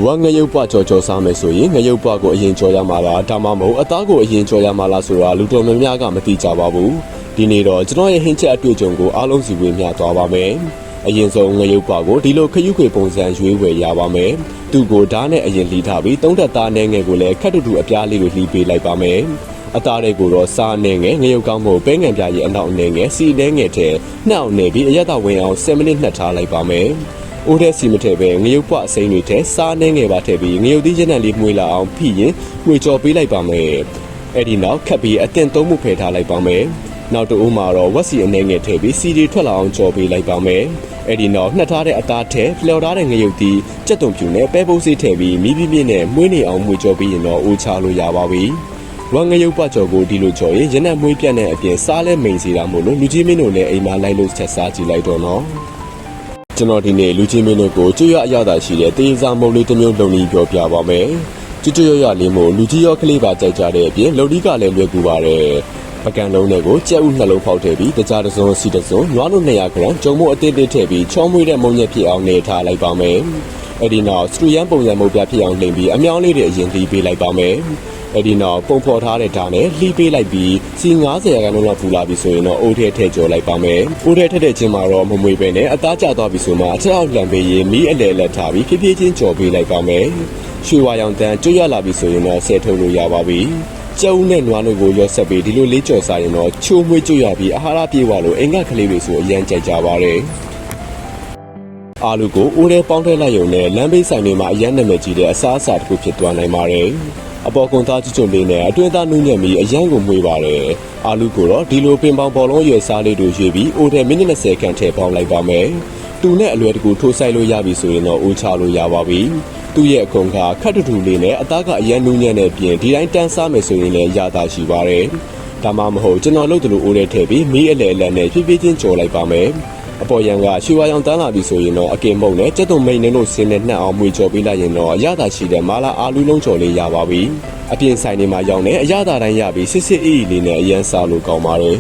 ဝါငရုပ်ပွားကြော်စားမယ်ဆိုရင်ငရုပ်ပွားကိုအရင်ကြော်ရမှာလားဒါမှမဟုတ်အသားကိုအရင်ကြော်ရမှာလားဆိုတာလူတော်များများကမသိကြပါဘူးဒီနေ့တော့ကျွန်တော်ရဲ့ဟင်းချက်အတွေ့အကြုံကိုအားလုံးစီဝေမျှသွားပါမယ်အရင်ဆုံးငရုပ်ပွားကိုဒီလိုခရုခွေပုံစံရွေးဝယ်ရပါမယ်သူ့ကိုဓာတ်နဲ့အရင်လှီးထားပြီးသုံးသက်သားနဲ့ငယ်ကိုလည်းခက်တူတူအပြားလေးကိုလှီးပေးလိုက်ပါမယ်အသားတွေကိုတော့စားနဲ့ငယ်ငရုပ်ကောင်းဖို့ပဲငံပြားရဲ့အနောက်နဲ့ငယ်စီနဲ့ငယ်ထဲနှောက်နေပြီးအရသာဝင်အောင်10မိနစ်နှက်ထားလိုက်ပါမယ်အိုးတဲ့စီမထည့်ပဲငရုပ်ပွားအစိမ်းတွေထဲစားနှဲငယ်ပါထည့်ပြီးငရုပ်သီးကျက်နဲ့လေးမှုေးလာအောင်ဖိရင်မှုေးကြော်ပေးလိုက်ပါမယ်အဲ့ဒီနောက်ခက်ပြီးအတင်သုံးမှုဖယ်ထားလိုက်ပါမယ်နောက်တူဦးမှာတော့ဝက်စီအနေငယ်ထည့်ပြီးစီတွေထွက်လာအောင်ကြော်ပေးလိုက်ပါမယ်အဲ့ဒီနောက်နှက်ထားတဲ့အသားထဲဖျော်ထားတဲ့ငရုပ်သီးကြက်သွန်ဖြူနဲ့ပဲပုပ်စေးထည့်ပြီးမီးပြင်းနဲ့မှုေးနေအောင်မှုေးကြော်ပြီးရင်တော့အိုးချလို့ရပါပြီဝါငရုပ်ပွားကြော်ကိုဒီလိုကြော်ရင်ရနက်မွေးပြတ်တဲ့အပြင်စားလဲမိန်စီတာမို့လို့လူကြီးမင်းတို့လည်းအိမ်မှာလိုက်လို့ချက်စားကြည့်လိုက်တော့နော်ကျွန်တော်ဒီနေ့လူချင်းမင်းတို့ကိုကျွတ်ရအရသာရှိတဲ့တေးစားမုံလေးတစ်မျိုးလုံပြီးပြောပြပါမယ်ကျွတ်ရလေးမို့လူကြီးရောကလေးပါကြိုက်ကြတဲ့အပြင်လုံဒီကလည်းလွယ်ကူပါတယ်ပကံလုံးတွေကိုကြက်ဥနှလုံးဖောက်ထည့်ပြီးတကြားတစ်စုံစီတစ်စုံနွားတို့200 gram ကျုံမို့အသေးသေးထည့်ပြီးချောမွေးတဲ့မုံညက်ဖြစ်အောင်နေထားလိုက်ပါမယ်အဲ့ဒီနောက်စထရီယန်ပုံစံမုတ်ပြဖြစ်အောင်လှိမ့်ပြီးအမြောင်းလေးတွေအရင်လှီးပေးလိုက်ပါမယ်အဲ့ဒီနောက်ပုံဖော်ထားတဲ့ဓာတ်နဲ့လှီးပေးလိုက်ပြီးစီ90ရာခိုင်နှုန်းလောက်ပူလာပြီဆိုရင်တော့အိုးထဲထည့်ကြော်လိုက်ပါမယ်အိုးထဲထည့်တဲ့ချင်းမှာတော့မမွေပဲနဲ့အသားကျသွားပြီဆိုမှအချက်အောက်လံပေးရင်မီးအလဲလက်ထားပြီးဖြည်းဖြည်းချင်းကြော်ပေးလိုက်ပါမယ်ရွှေဝါရောင်တန်းကျွတ်ရလာပြီဆိုရင်တော့ဆဲထုတ်လို့ရပါပြီကျုံနဲ့နွားတို့ကိုရော့ဆက်ပြီးဒီလိုလေးကြော်စားရင်တော့ချိုးမွေးကျွတ်ရပြီးအာဟာရပြေဝလို့အင်္ဂကလေးတွေဆိုအရန်ကြိုက်ကြပါတယ်အာလူကိုအိုးထဲပေါင်းထည့်လိုက်ရုံနဲ့လမ်းဘေးဆိုင်တွေမှာအရန်နာမည်ကြီးတဲ့အစားအစာတစ်ခုဖြစ်သွားနိုင်ပါတယ်အပေါ်ကွန်သားကျွတ်လေးနဲ့အတွင်းသားနူးညံ့ပြီးအရန်ကိုမွေးပါတယ်အာလူကိုတော့ဒီလိုပင်ပေါင်ဘောလုံးရွယ်စားလေးတို့ရွေးပြီးအိုးထဲမိနစ်20ခန့်ထည့်ပေါင်းလိုက်ပါမယ်တူနဲ့အလွယ်တကူထိုးဆိုင်လို့ရပြီဆိုရင်တော့အိုးချလို့ရပါပြီသူ့ရဲ့အခွန်ကခက်တူတူလေးနဲ့အသားကအရန်နူးညံ့တဲ့ပြင်ဒီတိုင်းတန်းစားမယ်ဆိုရင်လည်းရတာရှိပါတယ်ဒါမှမဟုတ်ကျွန်တော်လုပ်တယ်လို့အိုးထဲထည့်ပြီးမီးအလဲအလတ်နဲ့ဖြည်းဖြည်းချင်းကြော်လိုက်ပါမယ်အပေါ်ရန်ကရွှေဝါရောင်တန်းလာပြီဆိုရင်တော့အကင်မုံနဲ့ကြက်သွန်မိန်နှင်းတို့ဆင်းနဲ့နှက်အောင်မွေကြော်ပေးလိုက်ရင်တော့အရသာရှိတဲ့မာလာအာလူလုံးကြော်လေးရပါပြီအပြင်ဆိုင်တွေမှာရောင်းတဲ့အရသာတိုင်းရပြီးစစ်စစ်အေးအေးလေးနဲ့အရန်စားလို့ကောင်းပါတယ်